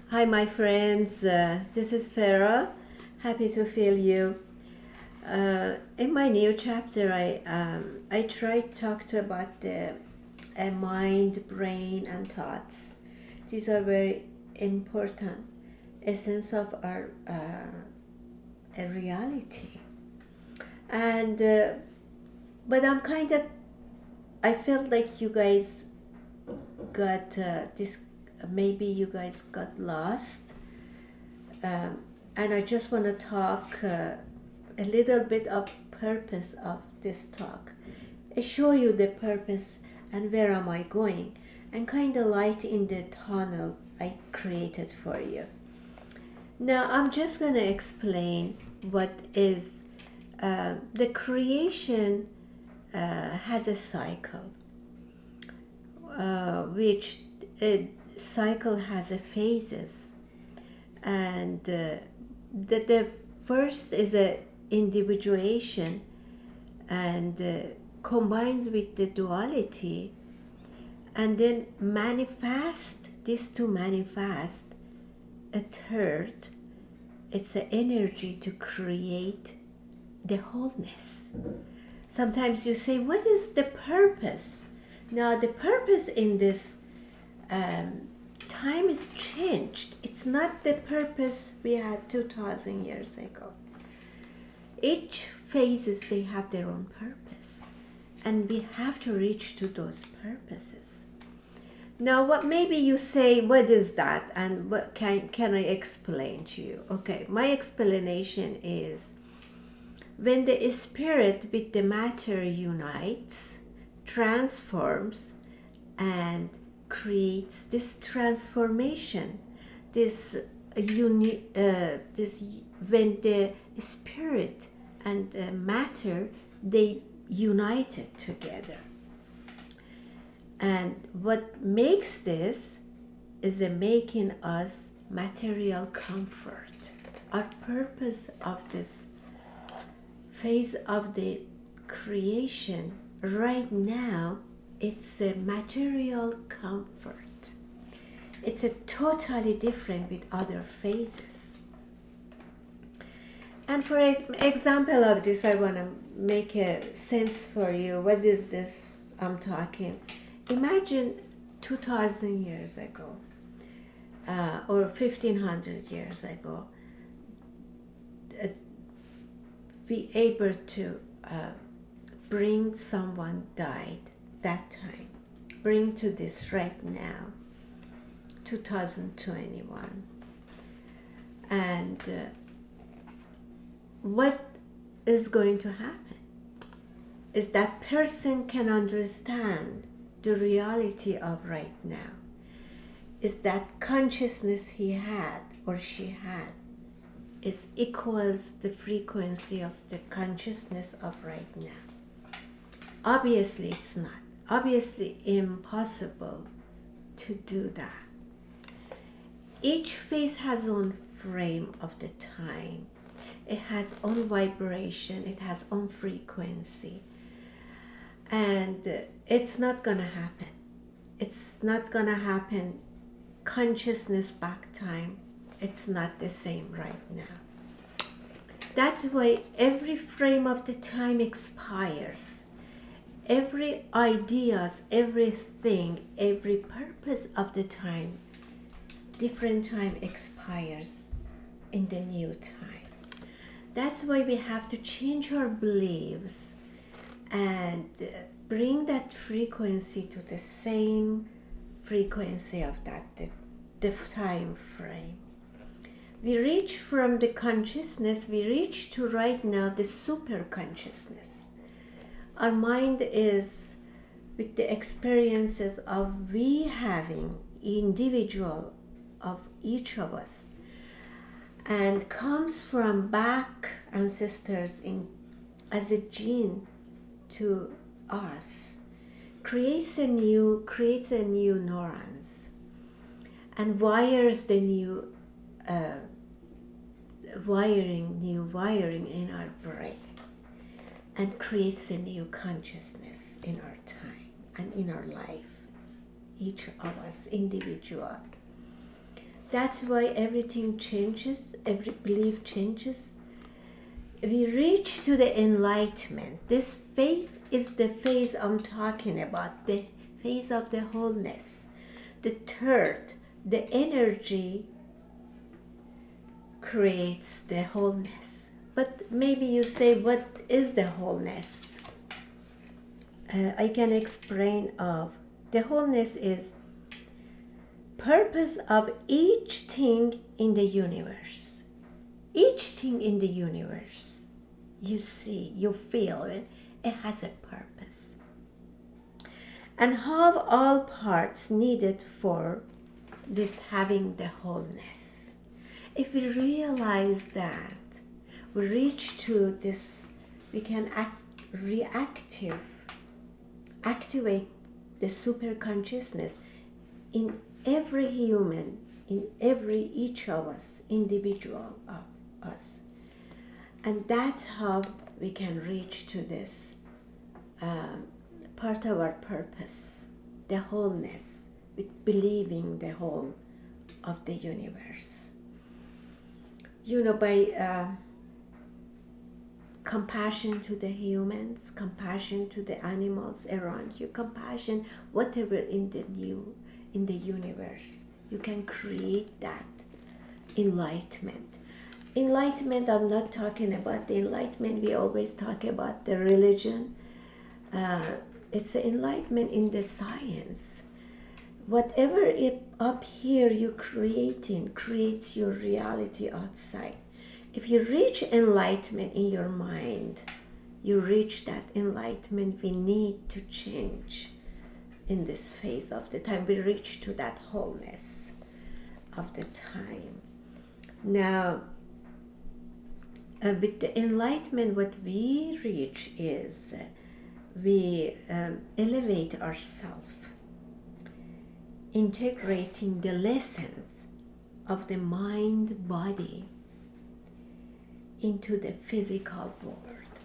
Hi, my friends. This is Farah. Happy to feel you. In my new chapter, I try to talk about the mind, brain, and thoughts. These are very important essence of our reality. And but I felt like you guys got this. Maybe you guys got lost, and I just want to talk a little bit of purpose of this talk. I show you the purpose and where am I going, and kind of light in the tunnel I created for you. Now I'm just gonna explain what is the creation has a cycle, which a cycle has a phases, and the first is a individuation and combines with the duality, and then manifest a third. It's the energy to create the wholeness. Sometimes you say, what is the purpose? Now the purpose in this time is changed. It's not the purpose we had 2,000 years ago. Each phases, they have their own purpose, and we have to reach to those purposes. Now, what maybe you say, what is that, and what can I explain to you? Okay, my explanation is when the spirit with the matter unites, transforms, and creates this transformation, this when the spirit and matter, they united together. And what makes this is making us material comfort. Our purpose of this phase of the creation right now, it's a material comfort. It's a totally different with other phases. And for example of this, I want to make a sense for you. What is this I'm talking? Imagine 2,000 years ago, or 1,500 years ago, be able to bring someone died that time, bring to this right now, 2021. And what is going to happen is that person can understand the reality of right now, is that consciousness he had or she had is equals the frequency of the consciousness of right now. Obviously it's not. Obviously impossible to do that. Each phase has own frame of the time. It has own vibration. It has own frequency. And it's not gonna happen. It's not gonna happen. Consciousness back time, it's not the same right now. That's why every frame of the time expires. Every ideas, everything, every purpose of the time, different time expires in the new time. That's why we have to change our beliefs and bring that frequency to the same frequency of the time frame. We reach from the consciousness, we reach to right now the super consciousness. Our mind is with the experiences of we having individual of each of us, and comes from back ancestors in as a gene to us, creates a new neurons and wires the new wiring in our brain, and creates a new consciousness in our time and in our life, each of us individual. That's why everything changes, every belief changes. We reach to the enlightenment. This phase is the phase I'm talking about, the phase of the wholeness. The third, the energy creates the wholeness. But maybe you say, what is the wholeness? I can explain of the wholeness is purpose of each thing in the universe. Each thing in the universe, you see, you feel it, it has a purpose. And how all parts needed for this having the wholeness. If we realize that, we reach to this, we can activate the super consciousness in every human, in every each of us, individual of us. And that's how we can reach to this part of our purpose, the wholeness, with believing the whole of the universe. You know, by compassion to the humans, compassion to the animals around you, compassion, whatever in the universe, you can create that enlightenment. Enlightenment, I'm not talking about the enlightenment we always talk about, the religion. It's the enlightenment in the science. Whatever it up here you creating creates your reality outside. If you reach enlightenment in your mind, you reach that enlightenment we need to change in this phase of the time. We reach to that wholeness of the time. Now, with the enlightenment, what we reach is we elevate ourselves, integrating the lessons of the mind body into the physical world.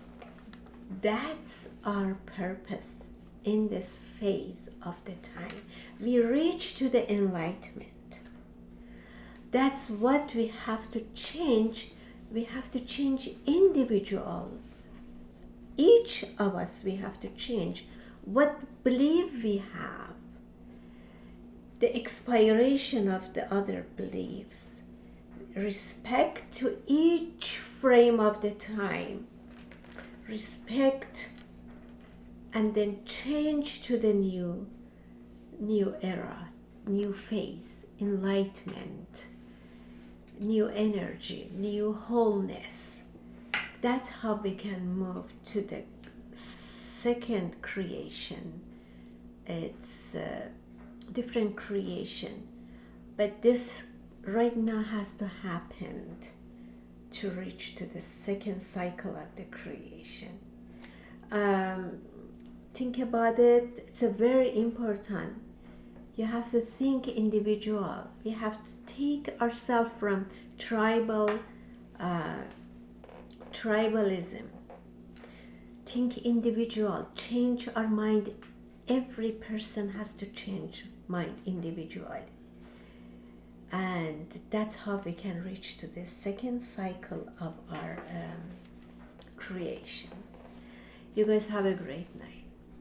That's our purpose in this phase of the time. We reach to the enlightenment. That's what we have to change. We have to change individual. Each of us, we have to change what belief we have, the expiration of the other beliefs, respect to each frame of the time, respect, and then change to the new era, new phase, enlightenment, new energy, new wholeness. That's how we can move to the second creation. It's a different creation, but this right now has to happen to reach to the second cycle of the creation. Think about it. It's a very important. You have to think individual. We have to take ourselves from tribalism. Think individual. Change our mind. Every person has to change mind individually. And that's how we can reach to the second cycle of our creation. You guys have a great night.